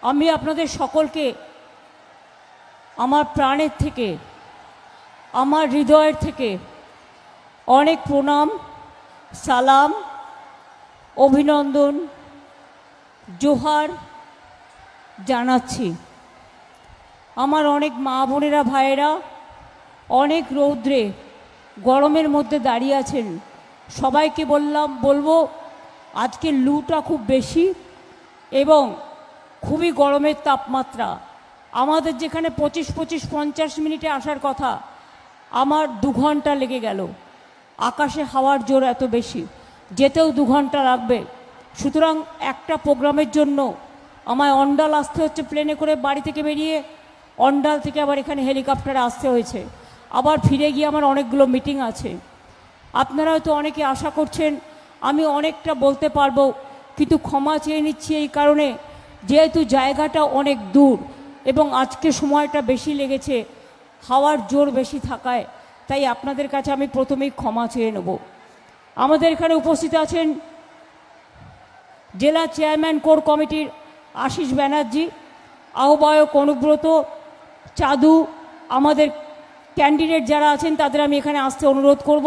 আমি আপনাদের সকলকে আমার প্রাণের থেকে, আমার হৃদয়ের থেকে অনেক প্রণাম, সালাম, অভিনন্দন, জোহার জানাচ্ছি। আমার অনেক মা বোনেরা, ভাইয়েরা অনেক রৌদ্রে গরমের মধ্যে দাঁড়িয়ে আছেন। সবাইকে বলবো আজকে লুটা খুব বেশি এবং খুবই গরমের তাপমাত্রা। আমাদের যেখানে 25-50 মিনিটে আসার কথা, আমার 2 ঘন্টা লেগে গেল। আকাশে হাওয়ার জোর এত বেশি, যেতেও 2 ঘন্টা লাগবে। সুতরাং একটা প্রোগ্রামের জন্য আমায় অন্ডাল আসতে হচ্ছে, প্লেনে করে বাড়ি থেকে বেরিয়ে অন্ডাল থেকে আবার এখানে হেলিকপ্টারে আসতে হয়েছে। আবার ফিরে গিয়ে আমার অনেকগুলো মিটিং আছে। আপনারা হয়তো অনেকে আশা করছেন আমি অনেকটা বলতে পারবো, কিন্তু ক্ষমা চেয়ে নিচ্ছি এই কারণে, যেহেতু জায়গাটা অনেক দূর এবং আজকে সময়টা বেশি লেগেছে, হাওয়ার জোর বেশি থাকায়, তাই আপনাদের কাছে আমি প্রথমেই ক্ষমা চেয়ে নেব। আমাদের এখানে উপস্থিত আছেন জেলা চেয়ারম্যান কোর কমিটির আশিস ব্যানার্জি, আহ্বায়ক অনুব্রত, চাঁদু, আমাদের ক্যান্ডিডেট যারা আছেন তাদের আমি এখানে আসতে অনুরোধ করব।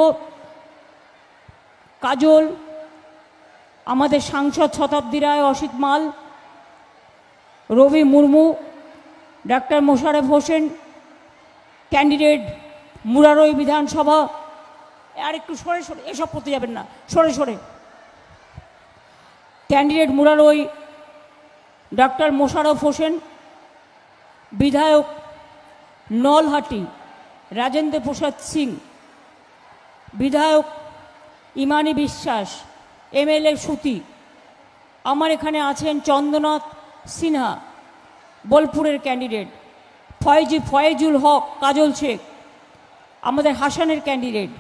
কাজল, আমাদের সাংসদ শতাব্দী রায়, অসিত মাল, রবি মুর্মু, ডাক্তার মোশাররফ হোসেন, ক্যান্ডিডেট মুরারই বিধানসভা। আর একটু সরে সরে, এসব করতে যাবেন না, সরে সরে। ক্যান্ডিডেট মুরারই ডাক্তার মোশাররফ হোসেন, বিধায়ক নলহাটি রাজেন্দ্র প্রসাদ সিং, বিধায়ক ইমানি বিশ্বাস, এমএলএ সুতি। আমার এখানে আছেন চন্দ্রনাথ সিনহা, বোলপুরের ক্যান্ডিডেট, ফয়েজুল হক, কাজল শেখ, আমাদের হাসানের ক্যান্ডিডেট।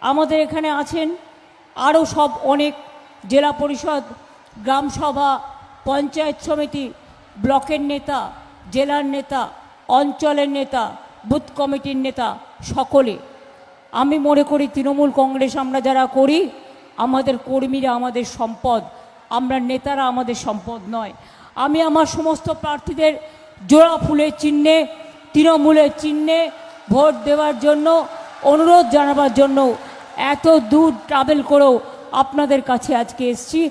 আমাদের এখানে আছেন আরও সব অনেক জেলা পরিষদ, গ্রামসভা, পঞ্চায়েত সমিতি, ব্লকের নেতা, জেলার নেতা, অঞ্চলের নেতা, বুথ কমিটির নেতা, সকলে। আমি মনে করি তৃণমূল কংগ্রেস আমরা যারা করি, আমাদের কর্মীরা আমাদের সম্পদ, আমরা নেতারা আমাদের সম্পদ নয়। আমি আমার সমস্ত প্রার্থীদের জোড়া ফুলের চিহ্নে, তৃণমূলের চিহ্নে ভোট দেওয়ার জন্য অনুরোধ জানাবার জন্য এত দূর ট্রাভেল করেও আপনাদের কাছে আজকে এসেছি।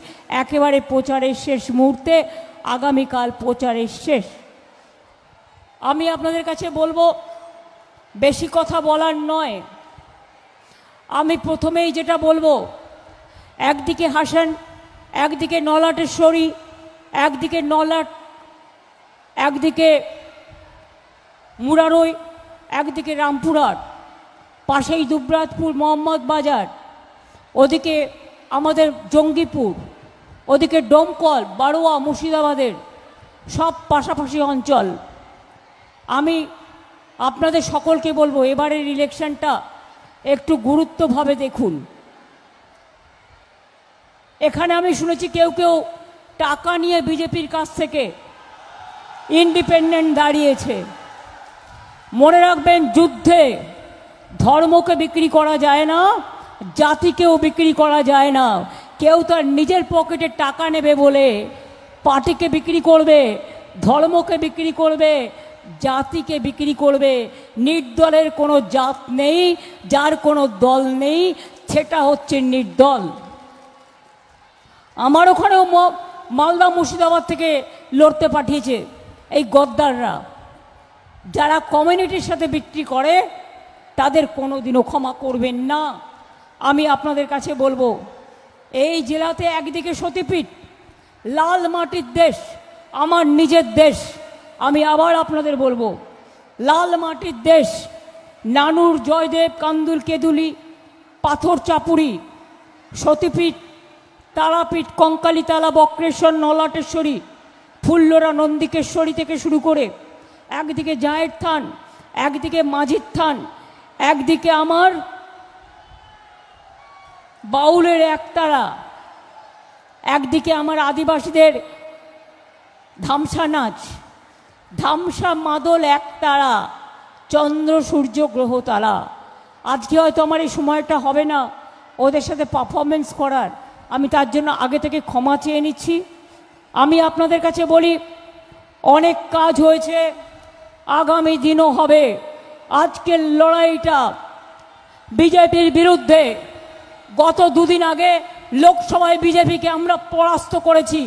একেবারে প্রচারের শেষ মুহূর্তে, আগামীকাল প্রচারের শেষ। আমি আপনাদের কাছে বলবো, বেশি কথা বলার নয়। আমি প্রথমেই যেটা বলবো, একদিকে হাসান, একদিকে নলাটেশ্বরী, একদিকে নলাট, একদিকে মুরারই, একদিকে রামপুরহাট, পাশেই দুবরাজপুর, মোহাম্মদ বাজার, ওদিকে আমাদের জঙ্গিপুর, ওদিকে ডোমকল, বারোয়া, মুর্শিদাবাদের সব পাশাপাশি অঞ্চল। আমি আপনাদের সকলকে বলবো, এবারের ইলেকশনটা একটু গুরুত্বভাবে দেখুন। এখানে আমি শুনেছি কেউ কেউ টাকা নিয়ে বিজেপির কাছ থেকে ইন্ডিপেন্ডেন্ট দাঁড়িয়েছে। মনে রাখবেন, যুদ্ধে ধর্মকে বিক্রি করা যায় না, জাতিকেও বিক্রি করা যায় না। কেউ তার নিজের পকেটে টাকা নেবে বলে পার্টিকে বিক্রি করবে, ধর্মকে বিক্রি করবে, জাতিকে বিক্রি করবে। নির্দলের কোনো জাত নেই, যার কোনো দল নেই, সেটা হচ্ছে নির্দল। আমার ওখানেও মালদা, মুর্শিদাবাদ থেকে লড়তে পাঠিয়েছে এই গদ্দাররা। যারা কমিউনিটির সাথে বিক্রি করে তাদের কোনোদিনও ক্ষমা করবেন না। আমি আপনাদের কাছে বলবো, এই জেলাতে একদিকে সতীপীঠ, লাল মাটির দেশ, আমার নিজের দেশ। আমি আবার আপনাদের বলবো, লাল মাটির দেশ, নানুর, জয়দেব, কান্দুল, কেদুলি, পাথর চাপুরি, সতীপীঠ, তারাপীঠ, কঙ্কালীতলা, বক্রেশ্বর, নলাটেশ্বরী, ফুল্লরা, নন্দিকেশ্বরী থেকে শুরু করে, একদিকে জায়ের থান, একদিকে মাঝির থান, একদিকে আমার বাউলের একতারা, একদিকে আমার আদিবাসীদের ধামসা নাচ, ধামসা, মাদল, একতারা, চন্দ্র, সূর্য, গ্রহ, তারা। আজকে হয়তো আমার এই সময়টা হবে না ওদের সাথে পারফরমেন্স করার, আমি তার জন্য আগে থেকে ক্ষমা চেয়ে নিচ্ছি। আমি আপনাদের কাছে বলি, অনেক কাজ হয়েছে, আগামী দিনও হবে। আজকের লড়াইটা বিজেপির বিরুদ্ধে। গত দুদিন আগে লোকসভায় বিজেপিকে আমরা পরাস্ত করেছি।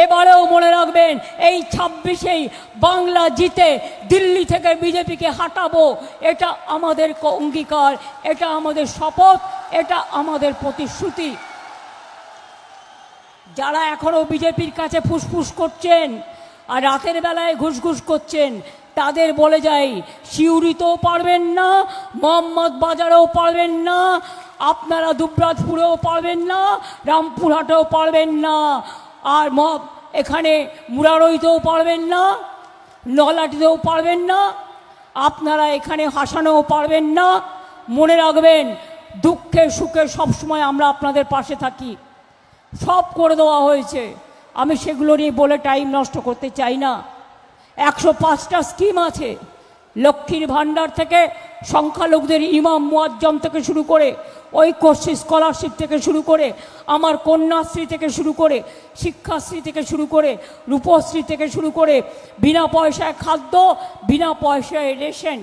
এবারেও মনে রাখবেন, এই 26-এই বাংলা জিতে দিল্লি থেকে বিজেপিকে হাঁটাবো। এটা আমাদের অঙ্গীকার, এটা আমাদের শপথ, এটা আমাদের প্রতিশ্রুতি। যারা এখনো বিজেপির কাছে ফুসফুস করছেন আর রাতের বেলায় ঘুষঘুষ করছেন, তাদের বলে যাই, সিউড়িতেও পারবেন না, মোহাম্মদ বাজারেও পারবেন না, আপনারা দুবরাজপুরেও পারবেন না, রামপুরহাটেও পারবেন না, আর এখানে মুরারইতেও পারবেন না, নলাটিতেও পারবেন না, আপনারা এখানে হাসানেও পারবেন না। মনে রাখবেন, দুঃখে সুখে সবসময় আমরা আপনাদের পাশে থাকি। সব করে দেওয়া হয়েছে, আমি সেগুলো নিয়ে বলে টাইম নষ্ট করতে চাই না। 105টা স্কিম আছে, লক্ষ্মীর ভাণ্ডার থেকে সংখ্যালঘুদের ইমাম মুয়াজ্জম থেকে শুরু করে, ঐক্যশ্রী স্কলারশিপ থেকে শুরু করে, আমার কন্যাশ্রী থেকে শুরু করে, শিক্ষাশ্রী থেকে শুরু করে, রূপশ্রী থেকে শুরু করে, বিনা পয়সায় খাদ্য, বিনা পয়সায় রেশন,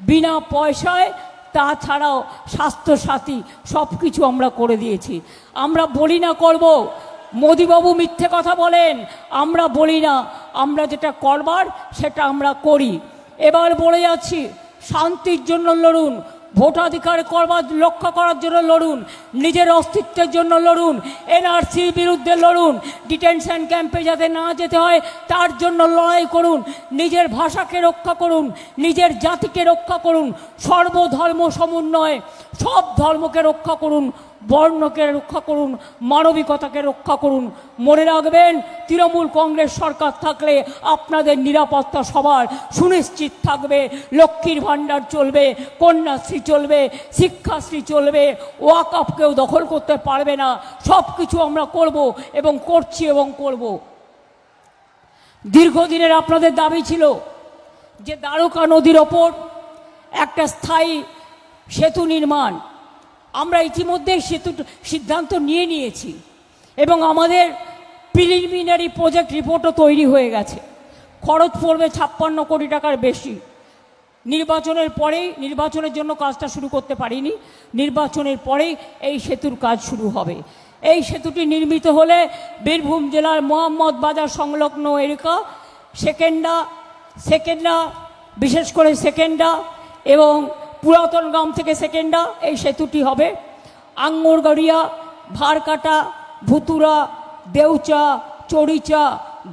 বিনা পয়সায় তাছাড়াও স্বাস্থ্যসাথী, সব কিছু আমরা করে দিয়েছি। আমরা বলি না করব, মোদিবাবু মিথ্যে কথা বলেন, আমরা বলি না, আমরা যেটা করবার সেটা আমরা করি। এবার বলে যাচ্ছি, শান্তির জন্য লড়ুন, ভোটাধিকার রক্ষা করার জন্য লড়ুন, নিজের অস্তিত্বের জন্য লড়ুন, এনআরসির বিরুদ্ধে লড়ুন, ডিটেনশন ক্যাম্পে যাতে না যেতে হয় তার জন্য লড়াই করুন, নিজের ভাষাকে রক্ষা করুন, নিজের জাতিকে রক্ষা করুন, সর্বধর্ম সমন্বয়ে সব ধর্মকে রক্ষা করুন, বর্ণকে রক্ষা করুন, মানবিকতাকে রক্ষা করুন। মনে রাখবেন, তৃণমূল কংগ্রেস সরকার থাকলে আপনাদের নিরাপত্তা সবার সুনিশ্চিত থাকবে। লক্ষ্মীর ভাণ্ডার চলবে, কন্যাশ্রী চলবে, শিক্ষাশ্রী চলবে, ওয়াকফ কেউ দখল করতে পারবে না। সব কিছু আমরা করব এবং করছি এবং করব। দীর্ঘদিনের আপনাদের দাবি ছিল যে দ্বারকা নদীর ওপর একটা স্থায়ী সেতু নির্মাণ। আমরা ইতিমধ্যেই সিদ্ধান্ত নিয়ে নিয়েছি এবং আমাদের প্রিলিমিনারি প্রজেক্ট রিপোর্টও তৈরি হয়ে গেছে। খরচ পড়বে 56 কোটি টাকার বেশি। নির্বাচনের পরেই, নির্বাচনের জন্য কাজটা শুরু করতে পারিনি, নির্বাচনের পরেই এই সেতুর কাজ শুরু হবে। এই সেতুটি নির্মিত হলে বীরভূম জেলার মোহাম্মদ বাজার সংলগ্ন এলাকা, সেকেন্ডা বিশেষ করে সেকেন্ডা এবং পুরাতন গ্রাম থেকে সেকেন্ডা এই সেতুটি হবে। আঙ্গুরগড়িয়া, ভারকাটা, ভুতুরা, দেউচা, চড়িচা,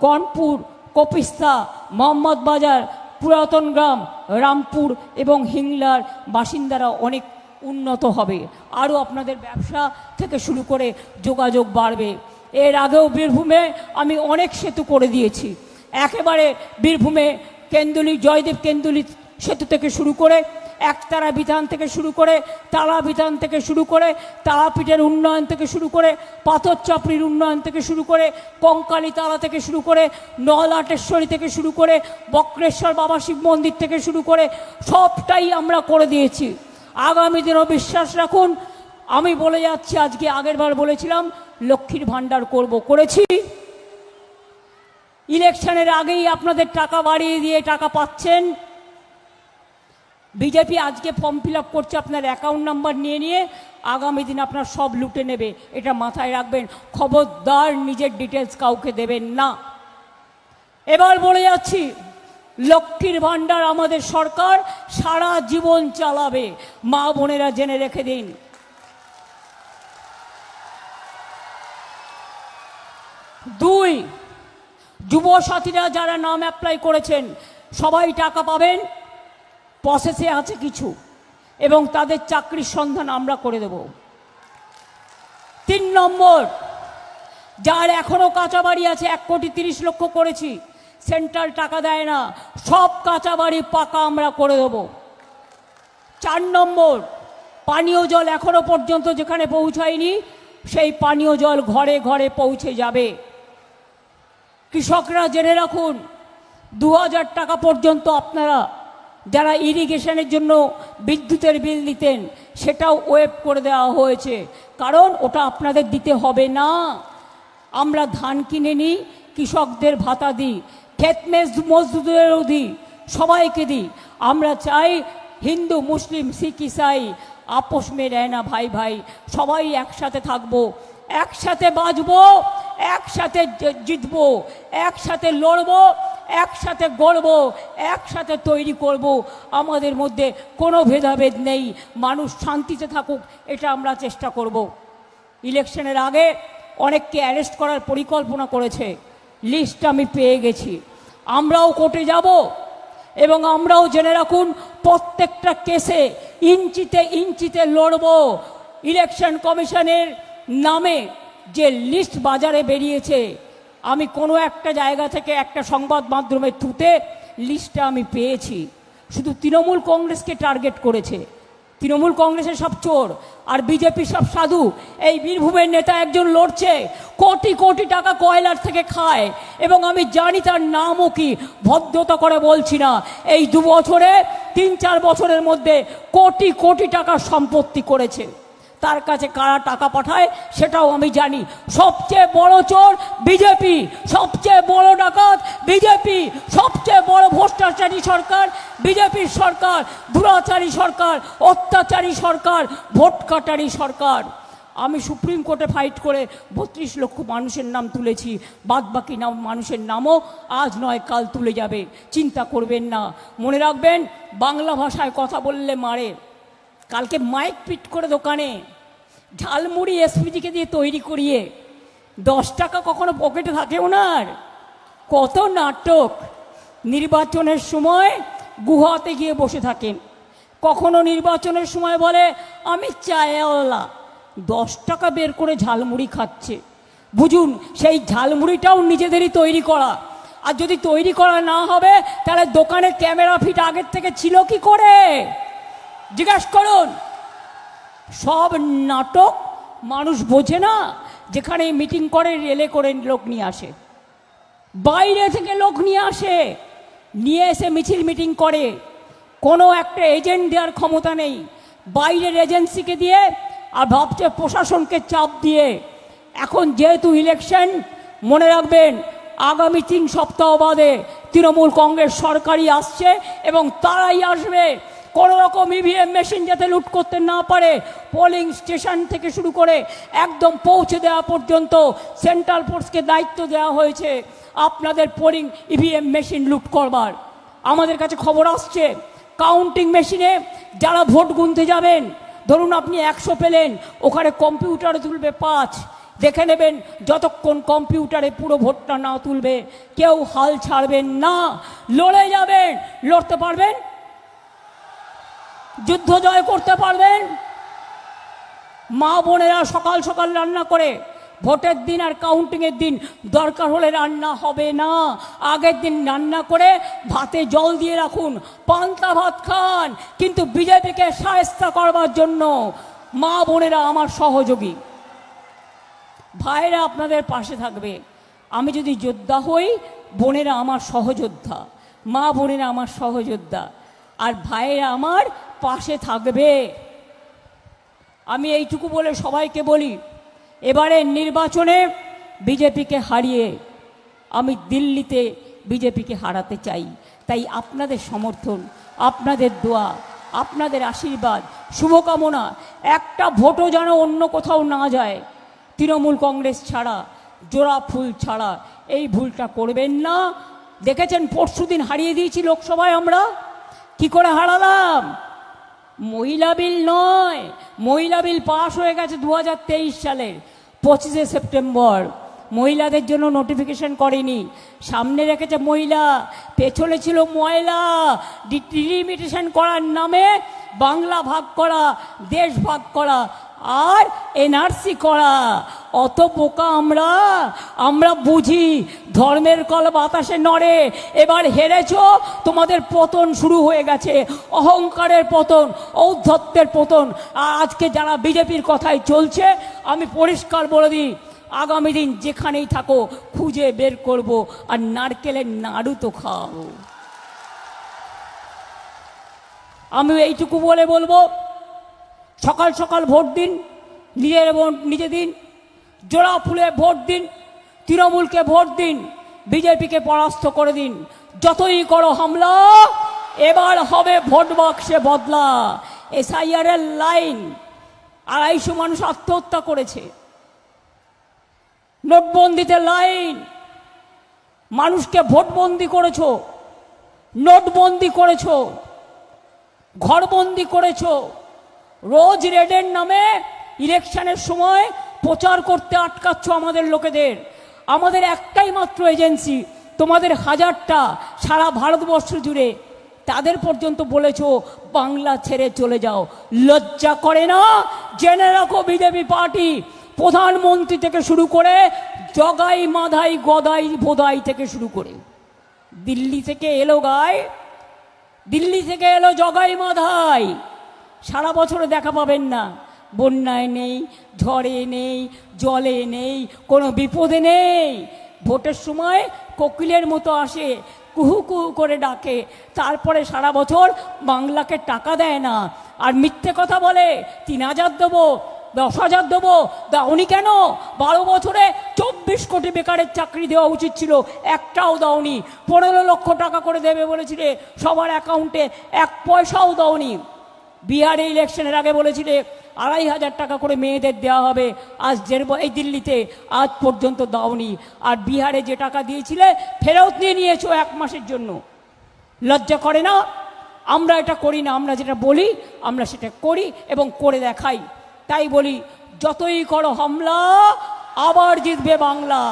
গনপুর, কপিস্তা, মোহাম্মদ বাজার, পুরাতন গ্রাম, রামপুর এবং হিংলার বাসিন্দারা অনেক উন্নত হবে। আরও আপনাদের ব্যবসা থেকে শুরু করে যোগাযোগ বাড়বে। এর আগেও বীরভূমে আমি অনেক সেতু করে দিয়েছি। একেবারে বীরভূমে কেন্দুলি, জয়দেব কেন্দুলি সেতু থেকে শুরু করে, একতারা বিধান থেকে শুরু করে, তারা বিধান থেকে শুরু করে, তারাপীঠের উন্নয়ন থেকে শুরু করে, পাথর চাপড়ির উন্নয়ন থেকে শুরু করে, কঙ্কালী তারা থেকে শুরু করে, নলাটেশ্বরী থেকে শুরু করে, বক্রেশ্বর বাবা শিব মন্দির থেকে শুরু করে সবটাই আমরা করে দিয়েছি। আগামী দিনও বিশ্বাস রাখুন। আমি বলে যাচ্ছি, আজকে আগেরবার বলেছিলাম লক্ষ্মীর ভাণ্ডার করব, করেছি। ইলেকশনের আগেই আপনাদের টাকা বাড়িয়ে দিয়ে টাকা পাচ্ছেন। বিজেপি আজকে ফর্ম ফিল আপ করছে আপনার অ্যাকাউন্ট নাম্বার নিয়ে নিয়ে, আগামী দিন আপনার সব লুটে নেবে, এটা মাথায় রাখবেন। খবরদার নিজের ডিটেলস কাউকে দেবেন না। এবার বলে যাচ্ছি, লক্ষ্মীর ভাণ্ডার আমাদের সরকার সারা জীবন চালাবে, মা বোনেরা জেনে রেখে দিন। দুই, যুবসাথীরা যারা নাম অ্যাপ্লাই করেছেন সবাই টাকা পাবেন, প্রসেসে আছে কিছু, এবং তাদের চাকরির সন্ধান আমরা করে দেব। 3 নম্বর, যার এখনো কাঁচা বাড়ি আছে, 1,30,00,000 করেছি, সেন্ট্রাল টাকা দেয় না, সব কাঁচা বাড়ি পাকা আমরা করে দেব। 4 নম্বর, পানীয় জল এখনো পর্যন্ত যেখানে পৌঁছায়নি সেই পানীয় জল ঘরে ঘরে পৌঁছে যাবে। কৃষকরা জেনে রাখুন, 2000 টাকা পর্যন্ত আপনারা যারা ইরিগেশনের জন্য বিদ্যুতের বিল দিতেন সেটাও ওয়েভ করে দেওয়া হয়েছে, কারণ ওটা আপনাদের দিতে হবে না। আমরা ধান কিনে নিই, কৃষকদের ভাতা দিই, ক্ষেত মজদুরদেরও দিই, সবাইকে দিই। আমরা চাই হিন্দু মুসলিম শিখ ইসাই আপোষ মে রহনা ভাই ভাই, সবাই একসাথে থাকবো, একসাথে বাঁচবো, একসাথে জিতবো, একসাথে লড়বো, একসাথে গড়বো, একসাথে তৈরি করব। আমাদের মধ্যে কোনো ভেদাভেদ নেই, মানুষ শান্তিতে থাকুক, এটা আমরা চেষ্টা করব। ইলেকশনের আগে অনেককে অ্যারেস্ট করার পরিকল্পনা করেছে, লিস্ট আমি পেয়ে গেছি। আমরাও কোর্টে যাব এবং আমরাও জেনে রাখুন প্রত্যেকটা কেসে ইঞ্চিতে ইঞ্চিতে লড়ব। ইলেকশন কমিশনের নামে যে লিস্ট বাজারে বেরিয়েছে, আমি কোনো একটা জায়গা থেকে একটা সংবাদ মাধ্যমের থ্রুতে লিস্টটা আমি পেয়েছি। শুধু তৃণমূল কংগ্রেসকে টার্গেট করেছে, তৃণমূল কংগ্রেসের সব চোর আর বিজেপি সব সাধু। এই বীরভূমের নেতা একজন লড়ছে, কোটি কোটি টাকা কয়লার থেকে খায়, এবং আমি জানি তার নামও কি, ভদ্রতা করে বলছি না। এই 2 বছরে 3-4 বছরের মধ্যে কোটি কোটি টাকার সম্পত্তি করেছে। তার কাছে কারা টাকা পাঠায় সেটাও আমি জানি। সবচেয়ে বড় চোর বিজেপি, সবচেয়ে বড় ডাকাত বিজেপি, সবচেয়ে বড় ভ্রষ্টাচারী সরকার বিজেপির সরকার, দুরাচারী সরকার, অত্যাচারী সরকার, ভোট কাটারি সরকার। আমি সুপ্রিম কোর্টে ফাইট করে 32 লক্ষ মানুষের নাম তুলেছি, বাদবাকি মানুষের নামও আজ নয় কাল তুলে যাবে, চিন্তা করবেন না। মনে রাখবেন, বাংলা ভাষায় কথা বললে মারে। কালকে মাইক পিট করে দোকানে ঝালমুড়ি এসপিজিকে দিয়ে তৈরি করিয়ে 10 টাকা কখনো পকেটে থাকে ওনার? কত নাটক! নির্বাচনের সময় গুহাতে গিয়ে বসে থাকেন, কখনো নির্বাচনের সময় বলে আমি চায়ওয়ালা, 10 টাকা বের করে ঝালমুড়ি খাচ্ছে। বুঝুন, সেই ঝালমুড়িটাও নিজেদেরই তৈরি করা। আর যদি তৈরি করা না হবে, তাহলে দোকানে ক্যামেরা ফিট আগের থেকে ছিল কি করে? জিজ্ঞাসা করুন। সব নাটক মানুষ বোঝে না। যেখানে মিটিং করে রেলে করে লোক নিয়ে আসে, বাইরে থেকে লোক নিয়ে আসে, নিয়ে এসে মিছিল মিটিং করে। কোনো একটা এজেন্ট দেওয়ার ক্ষমতা নেই, বাইরের এজেন্সিকে দিয়ে, আর ভাবছে প্রশাসনকে চাপ দিয়ে। এখন যেহেতু ইলেকশন, মনে রাখবেন আগামী 3 সপ্তাহ বাদে তৃণমূল কংগ্রেস সরকারই আসছে এবং তারাই আসবে। কোনো রকম ইভিএম মেশিন যাতে লুট করতে না পারে, পোলিং স্টেশন থেকে শুরু করে একদম পৌঁছে দেওয়া পর্যন্ত সেন্ট্রাল ফোর্সকে দায়িত্ব দেওয়া হয়েছে আপনাদের পোলিং ইভিএম মেশিন লুট করবার। আমাদের কাছে খবর আসছে, কাউন্টিং মেশিনে যারা ভোট গুনতে যাবেন, ধরুন আপনি 100 পেলেন, ওখানে কম্পিউটারে তুলবে 5। দেখে নেবেন, যতক্ষণ কম্পিউটারে পুরো ভোটটা না তুলবে কেউ হাল ছাড়বেন না, লড়ে যাবেন। লড়তে পারবেন? যুদ্ধ জয় করতে পারবেন? মা বোনেরা সকাল সকাল রান্না করে, ভোটের দিন আর কাউন্টিংয়ের দিন দরকার হলে রান্না হবে না, আগের দিন রান্না করে ভাতে জল দিয়ে রাখুন, পান্তা ভাত খান। কিন্তু বিজেপিকে শায়েস্তা করবার জন্য মা বোনেরা আমার সহযোগী, ভাইরা আপনাদের পাশে থাকবে। আমি যদি যোদ্ধা হই, বোনেরা আমার সহযোদ্ধা, মা বোনেরা আমার সহযোদ্ধা, আর ভাইরা আমার পাশে থাকবে। আমি এইটুকু বলে সবাইকে বলি, এবারে নির্বাচনে বিজেপিকে হারিয়ে আমি দিল্লিতে বিজেপিকে হারাতে চাই। তাই আপনাদের সমর্থন, আপনাদের দোয়া, আপনাদের আশীর্বাদ, শুভকামনা, একটা ভোটও যেন অন্য কোথাও না যায়, তৃণমূল কংগ্রেস ছাড়া, জোড়া ফুল ছাড়া। এই ভুলটা করবেন না। দেখেছেন পরশুদিন হারিয়ে দিয়েছি লোকসভায় আমরা, কি করে হারালাম? মহিলা বিল নয়, মহিলা বিল পাশ হয়ে গেছে 2023 সালের 25শে সেপ্টেম্বর। মহিলাদের জন্য নোটিফিকেশন করেনি, সামনে রেখেছে মহিলা, পেছনে ছিল ময়লা। ডিলিমিটেশন করার নামে বাংলা ভাগ করা, দেশ ভাগ করা, আর এনআরসি করা। অত বোকা আমরা, আমরা বুঝি ধর্মের কল বাতাসে নড়ে। এবার হেরেছ, তোমাদের পতন শুরু হয়ে গেছে, অহংকারের পতন, ঔদ্ধত্যের পতন। আর আজকে যারা বিজেপির কথাই চলছে, আমি পরিষ্কার বলে দিই, আগামী দিন যেখানেই থাকো খুঁজে বের করব, আর নারকেলের নাড়ু তো খাওয়াবো। আমি এইটুকু বলে বলবো, সকাল সকাল ভোট দিন, নিজের ভোট নিজে দিন, জোড়া ফুলে ভোট দিন, তৃণমূলকে ভোট দিন। বিজেপিকে পরাস্ত করে দিন। যতই করো হামলা, এবার হবে ভোট বাক্সে বদলা। এসআইআর এর লাইন, 250 মানুষ আত্মহত্যা করেছে। নোটবন্দিতে লাইন, মানুষকে ভোটবন্দি করেছো, নোটবন্দি করেছো, ঘরবন্দি করেছো। রোজ রেডের নামে ইলেকশনের সময় প্রচার করতে আটকাচ্ছ আমাদের লোকেদের। আমাদের একটাই মাত্র এজেন্সি, তোমাদের হাজারটা সারা ভারতবর্ষ জুড়ে, তাদের পর্যন্ত বলেছো বাংলা ছেড়ে চলে যাও। লজ্জা করে না? জেনে রাখো, বিজেপি পার্টি প্রধানমন্ত্রী থেকে শুরু করে জগাই মাধাই গদাই বোদাই থেকে শুরু করে দিল্লি থেকে এলো গায়, দিল্লি থেকে এলো জগাই মাধাই, সারা বছরে দেখা পাবেন না। বন্যায় নেই, ঝড়ে নেই, জলে নেই, কোনো বিপদে নেই। ভোটের সময় কোকিলের মতো আসে, কুহু কুহু করে ডাকে, তারপরে সারা বছর বাংলাকে টাকা দেয় না। আর মিথ্যে কথা বলে 3000 দেবো, 10,000 দেবো। দাওনি কেন? 12 বছরে 24 কোটি বেকারের চাকরি দেওয়া উচিত ছিল, একটাও দাওনি। 15 লক্ষ টাকা করে দেবে বলেছিলে, সবার অ্যাকাউন্টে 1 পয়সাও দাওনি। বিহারে ইলেকশনের আগে বলেছিলে 2,500 টাকা করে মেয়েদের দেওয়া হবে, আজ এই দিল্লিতে আজ পর্যন্ত দাওনি। আর বিহারে যে টাকা দিয়েছিলে ফেরত নিয়ে নিয়েছো 1 মাসের জন্য। লজ্জা করে না? আমরা এটা করি না, আমরা যেটা বলি আমরা সেটা করি এবং করে দেখাই। তাই বলি, যতই করো হামলা, আবার জিতবে বাংলা।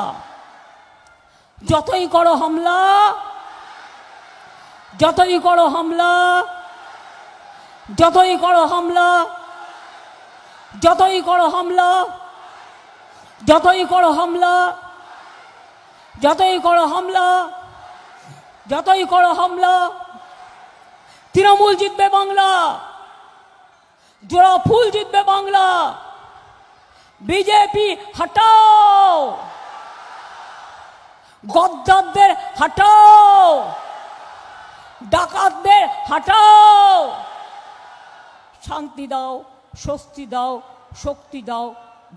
যতই করো হামলা, যতই করো হামলা, যতই করো হামলা, যতই করো হামলা, যতই করো হামলা, যতই করো হামলা, যতই করো হামলা, তৃণমূল জিতবে বাংলা, জোড়া ফুল জিতবে বাংলা। বিজেপি হটাও, গদ্দারদের হটাও, ডাকাতদের হটাও। শান্তি দাও, স্বস্তি দাও, শক্তি দাও,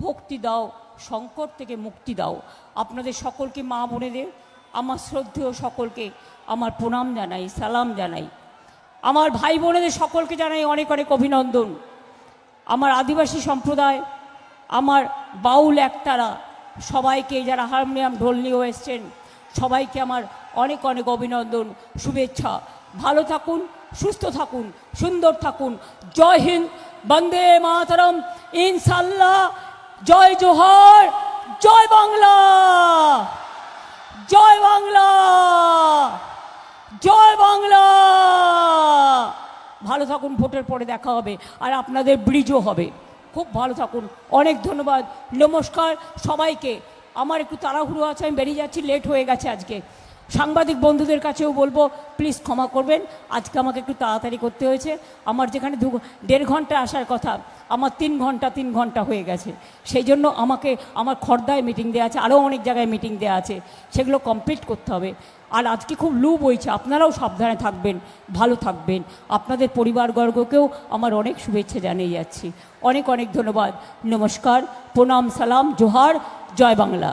ভক্তি দাও, সংকট থেকে মুক্তি দাও। আপনাদের সকলকে, মা বোনেদের, আমার শ্রদ্ধেয় সকলকে আমার প্রণাম জানাই, সালাম জানাই। আমার ভাই বোনেদের সকলকে জানাই অনেক অনেক অভিনন্দন। আমার আদিবাসী সম্প্রদায়, আমার বাউল একতারা, সবাইকে, যারা হারমোনিয়াম ঢোল নিয়েও এসছেন, সবাইকে আমার অনেক অনেক অভিনন্দন, শুভেচ্ছা। ভালো থাকুন, সুস্থ থাকুন, সুন্দর থাকুন। জয় হিন্দ, বন্দে মাতরম, ইনশাল্লাহ। জয় জোহর, জয় বাংলা, জয় বাংলা, জয় বাংলা। ভালো থাকুন, ভোটের পরে দেখা হবে, আর আপনাদের ব্রিজও হবে। খুব ভালো থাকুন, অনেক ধন্যবাদ, নমস্কার সবাইকে। আমার একটু তাড়াহুড়ো আছে, আমি বেরিয়ে যাচ্ছি, লেট হয়ে গেছে আজকে। সাংবাদিক বন্ধুদের কাছেও বলবো প্লিজ ক্ষমা করবেন, আজকে আমাকে একটু তাড়াতাড়ি করতে হয়েছে। আমার যেখানে 1.5 ঘন্টা আসার কথা, আমার 3 ঘন্টা হয়ে গেছে। সেই জন্য আমাকে আমার খর্দায় মিটিং দেওয়া আছে, আরও অনেক জায়গায় মিটিং দেওয়া আছে, সেগুলো কমপ্লিট করতে হবে। আর আজকে খুব লু বইছে, আপনারাও সাবধানে থাকবেন, ভালো থাকবেন। আপনাদের পরিবারবর্গকেও আমার অনেক শুভেচ্ছা জানিয়ে যাচ্ছি। অনেক অনেক ধন্যবাদ, নমস্কার, প্রণাম, সালাম, জোহার, জয় বাংলা।